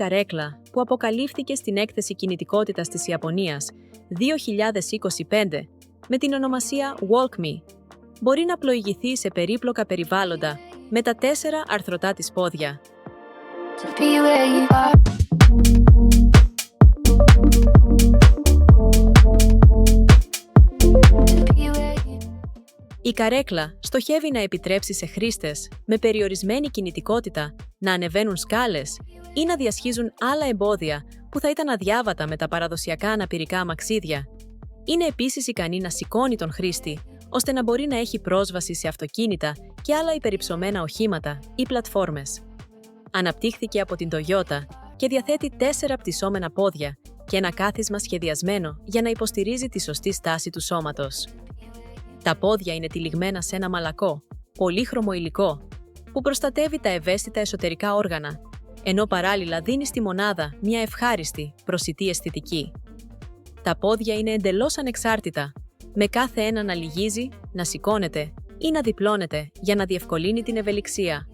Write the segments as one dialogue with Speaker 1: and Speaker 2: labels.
Speaker 1: καρέκλα που αποκαλύφθηκε στην έκθεση κινητικότητας της Ιαπωνίας 2025 με την ονομασία Walk-Me. Μπορεί να πλοηγηθεί σε περίπλοκα περιβάλλοντα με τα 4 αρθρωτά της πόδια. Η καρέκλα στοχεύει να επιτρέψει σε χρήστες με περιορισμένη κινητικότητα να ανεβαίνουν σκάλες ή να διασχίζουν άλλα εμπόδια που θα ήταν αδιάβατα με τα παραδοσιακά αναπηρικά αμαξίδια. Είναι επίσης ικανή να σηκώνει τον χρήστη, ώστε να μπορεί να έχει πρόσβαση σε αυτοκίνητα και άλλα υπερυψωμένα οχήματα ή πλατφόρμες. Αναπτύχθηκε από την Toyota και διαθέτει 4 πτυσσόμενα πόδια και ένα κάθισμα σχεδιασμένο για να υποστηρίζει τη σωστή στάση του σώματος. Τα πόδια είναι τυλιγμένα σε ένα μαλακό, πολύχρωμο υλικό, που προστατεύει τα ευαίσθητα εσωτερικά όργανα, ενώ παράλληλα δίνει στη μονάδα μια ευχάριστη, προσιτή αισθητική. Τα πόδια είναι εντελώς ανεξάρτητα, με κάθε ένα να λυγίζει, να σηκώνεται ή να διπλώνεται για να διευκολύνει την ευελιξία.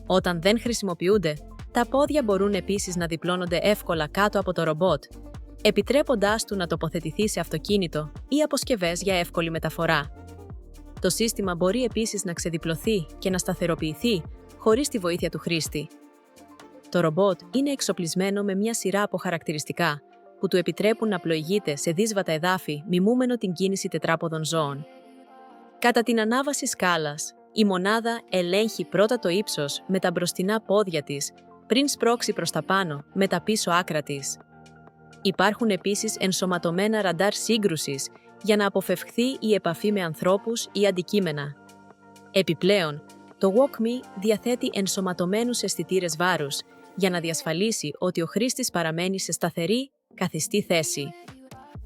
Speaker 1: Όταν δεν χρησιμοποιούνται, τα πόδια μπορούν επίσης να διπλώνονται εύκολα κάτω από το ρομπότ, επιτρέποντάς του να τοποθετηθεί σε αυτοκίνητο ή αποσκευές για εύκολη μεταφορά. Το σύστημα μπορεί επίσης να ξεδιπλωθεί και να σταθεροποιηθεί χωρίς τη βοήθεια του χρήστη. Το ρομπότ είναι εξοπλισμένο με μια σειρά από χαρακτηριστικά που του επιτρέπουν να πλοηγείται σε δύσβατα εδάφη μιμούμενο την κίνηση τετράποδων ζώων. Κατά την ανάβαση σκάλας, η μονάδα ελέγχει πρώτα το ύψος με τα μπροστινά πόδια της πριν σπρώξει προς τα πάνω με τα πίσω άκρα της. Υπάρχουν επίσης ενσωματωμένα ραντάρ σύγκρουσης για να αποφευχθεί η επαφή με ανθρώπους ή αντικείμενα. Επιπλέον, το Walk-Me διαθέτει ενσωματωμένους αισθητήρες βάρους για να διασφαλίσει ότι ο χρήστης παραμένει σε σταθερή, καθιστή θέση.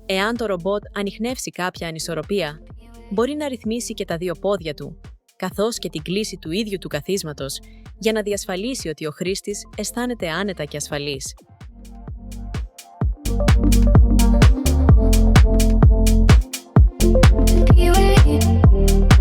Speaker 1: Εάν το ρομπότ ανιχνεύσει κάποια ανισορροπία, μπορεί να ρυθμίσει και τα 2 πόδια του, καθώς και την κλίση του ίδιου του καθίσματος, για να διασφαλίσει ότι ο χρήστης αισθάνεται άνετα και ασφαλής.